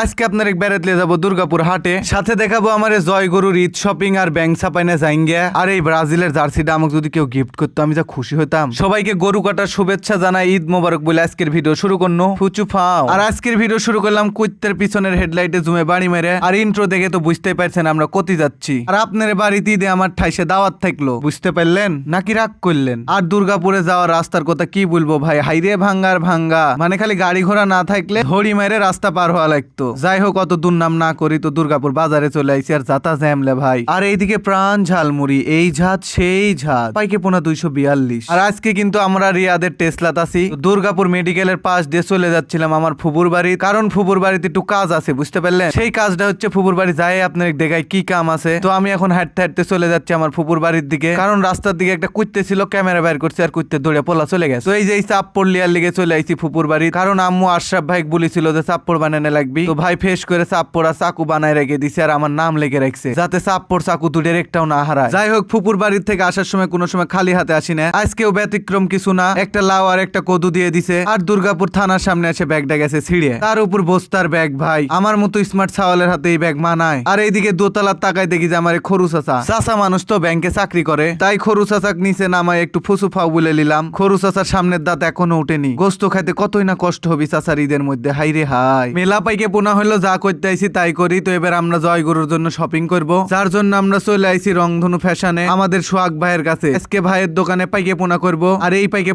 আজকে আপনার এক বেড়াতে যাবো দুর্গাপুর হাটে, সাথে দেখাবো আমার জয় গরুর ঈদ শপিং আর ব্যাংক ছাপাইনে যাইঙ্গে। আর এই ব্রাজিলের জার্সিটা আমাকে যদি কেউ গিফট করতো আমি যা খুশি হতাম। সবাইকে গরু কাটার শুভেচ্ছা জানাই, ঈদ মোবারক বলে আজকের ভিডিও শুরু করনো ফুচু ফাও। আর আজকের ভিডিও শুরু করলাম কুত্তের পিছনের হেডলাইটে জুমে বাড়ি মেরে। আর ইন্ট্রো দেখে তো বুঝতেই পারছেন আমরা কোথায় যাচ্ছি। আর আপনার বাড়িতে ঈদে আমার ঠাইসে দাওয়াত থাকলো, বুঝতে পারলেন নাকি রাগ করলেন? আর দুর্গাপুরে যাওয়ার রাস্তার কথা কি বলবো ভাই, হাইরে ভাঙ্গার ভাঙ্গা, মানে খালি গাড়ি ঘোড়া না থাকলে ধড়ি মেরে রাস্তা পার হওয়া লাগতো। যাই হোক অত দুর্নাম না করি, তো দুর্গাপুর বাজারে চলে আইছি আর যাতা জ্যামলে ভাই। আর এইদিকে প্রাণ ঝালমুড়ি, এই ঝাত সেই ঝাত, পাইকে পোনা 242। আর আজকে কিন্তু আমরা রিয়াদের টেসলাত আছি, দুর্গাপুর মেডিকেলের পাশ দিয়ে চলে যাচ্ছিলাম আমার ফুবুর বাড়ি, কারণ ফুবুর বাড়িতে একটু কাজ আছে, বুঝতে পারলেন? সেই কাজটা হচ্ছে ফুবুর বাড়ি যাই আপনার দেখায় কি কাম আছে। তো আমি এখন হাঁটতে হাঁটতে চলে যাচ্ছি আমার ফুবুর বাড়ির দিকে, কারণ রাস্তার দিকে একটা কুত্তে ছিল, ক্যামেরা বাইর করছে আর কুত্তে দৌড়ে পোলা চলে গেছে। তো এই যে চাপ পড়লিয়ার লিগে চলে আইছি ফুপুর বাড়ি, কারণ আম্মু আশরাফ ভাই বলেছিল যে চাপ্পড় বানানো লাগবে। তো ভাই ফেস করে চাপ্পড় আর চাকু বানায় রেখে দিছে আর আমার নাম লেগে রাখছে, যাতে চাপ্পড় চাকু দুটের একটাও না হারায়। যাই হোক ফুপুর বাড়ির থেকে আসার সময় কোনো সময় খালি হাতে আসি না, আজকেও ব্যতিক্রম কিছু না, একটা লাউ আর একটা কদু দিয়ে দিছে। আর দুর্গাপুর থানার সামনে এসে ব্যাগটা গেছে ছিঁড়ে, তার উপর বস্তার ব্যাগ। ভাই আমার মতো স্মার্ট ছাওয়ালের হাতে এই ব্যাগ মানায়। আর এইদিকে দোতলার তাকায় দেখি যে আমার খরু চাচা মানুষ তো ব্যাংকে চাকরি করে, তাই খরু চাচাক নিচে নামায় একটু ফুসু ফাউ বলে নিলাম। খরু চাচার সামনের দাঁত এখনো উঠেনি, গোস্ত খাইতে কতই না কষ্ট হবে চাচার ঈদের মধ্যে। হাই রে হাই, মেলা পাইকে পোনা হইলো, যা করতে আইছি তাই করি। তো এবার আমরা জয়গুরুর জন্য শপিং করব, যার জন্য আমরা চলে আইছি রংধনু ফ্যাশনে আমাদের সোহাগ ভাইয়ের কাছে। আজকে ভাইয়ের দোকানে পাইকে পোনা করব। আর এই পাইকে